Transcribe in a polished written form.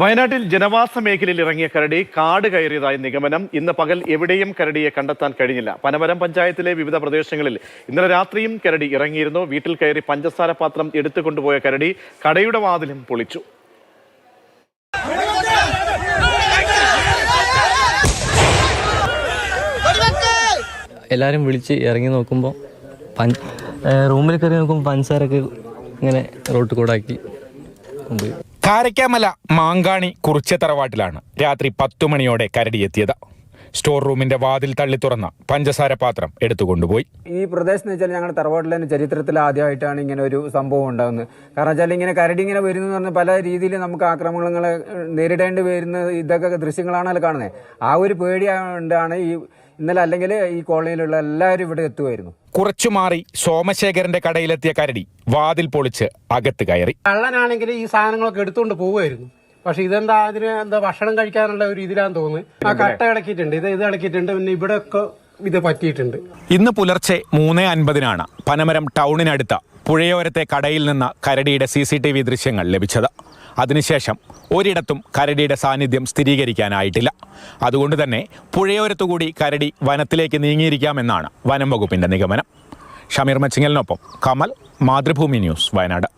വയനാട്ടിൽ ജനവാസ മേഖലയിൽ ഇറങ്ങിയ കരടി കാട് കയറിയതായി നിഗമനം. ഇന്ന് പകൽ എവിടെയും കരടിയെ കണ്ടെത്താൻ കഴിഞ്ഞില്ല. പനമരം പഞ്ചായത്തിലെ വിവിധ പ്രദേശങ്ങളിൽ ഇന്നലെ രാത്രിയും കരടി ഇറങ്ങിയിരുന്നു. വീട്ടിൽ കയറി പഞ്ചസാര പാത്രം എടുത്തുകൊണ്ടുപോയ കരടി കടയുടെ വാതിലും പൊളിച്ചു. എല്ലാവരും വിളിച്ച് ഇറങ്ങി നോക്കുമ്പോൾ റൂമിൽ കയറി നോക്കുമ്പോൾ പഞ്ചസാരൊക്കെ ഇങ്ങനെ റോട്ടിൽ കൂടെ ആക്കി കൊണ്ടുപോയി. കാരക്കാമല മാങ്കാണി കുറിച്ച തറവാട്ടിലാണ് രാത്രി 10 മണിയോടെ കരടിയെത്തിയത്. സ്റ്റോർ റൂമിന്റെ വാതിൽ തള്ളി തുറന്ന പഞ്ചസാര പാത്രം എടുത്തുകൊണ്ടുപോയി. ഈ പ്രദേശം എന്ന് വെച്ചാൽ ഞങ്ങളുടെ തറവാട്ടിലെ ചരിത്രത്തിൽ ആദ്യമായിട്ടാണ് ഇങ്ങനെ ഒരു സംഭവം ഉണ്ടാകുന്നത്. കാരണം വെച്ചാൽ ഇങ്ങനെ കരടി ഇങ്ങനെ വരുന്നു പറഞ്ഞാൽ പല രീതിയിൽ നമുക്ക് ആക്രമണങ്ങളെ നേരിടേണ്ടി വരുന്ന ഇതൊക്കെ ദൃശ്യങ്ങളാണല്ലോ കാണുന്നത്. ആ ഒരു പേടിയാണ് ഇന്നലെ അല്ലെങ്കിൽ ഈ കോളനിയിലുള്ള എല്ലാവരും ഇവിടെ എത്തുമായിരുന്നു. കുറച്ചു മാറി സോമശേഖരന്റെ കടയിലെത്തിയ കരടി വാതിൽ പൊളിച്ച് അകത്ത് കയറി. കള്ളനാണെങ്കിൽ ഈ സാധനങ്ങളൊക്കെ എടുത്തുകൊണ്ട് പോവുമായിരുന്നു. പക്ഷെ ഇതെന്താ അതിന് ഭക്ഷണം കഴിക്കാനുള്ള ഒരു ഇതിലാന്ന് തോന്നുന്നു. ആ കട്ട ഇളക്കിയിട്ടുണ്ട്, ഇത് ഇളക്കിയിട്ടുണ്ട്, പിന്നെ ഇവിടെ ഒക്കെ ഇത് പറ്റിയിട്ടുണ്ട്. ഇന്ന് പുലർച്ചെ 3:50 പനമരം ടൗണിനടുത്ത പുഴയോരത്തെ കടയിൽ നിന്ന് കരടിയുടെ CCTV ദൃശ്യങ്ങൾ ലഭിച്ചത്. അതിനുശേഷം ഒരിടത്തും കരടിയുടെ സാന്നിധ്യം സ്ഥിരീകരിക്കാനായിട്ടില്ല. അതുകൊണ്ട് തന്നെ പുഴയോരത്തുകൂടി കരടി വനത്തിലേക്ക് നീങ്ങിയിരിക്കാമെന്നാണ് വനം വകുപ്പിന്റെ നിഗമനം. ഷമീർ മച്ചിങ്ങലിനൊപ്പം കമൽ, മാതൃഭൂമി ന്യൂസ്, വയനാട്.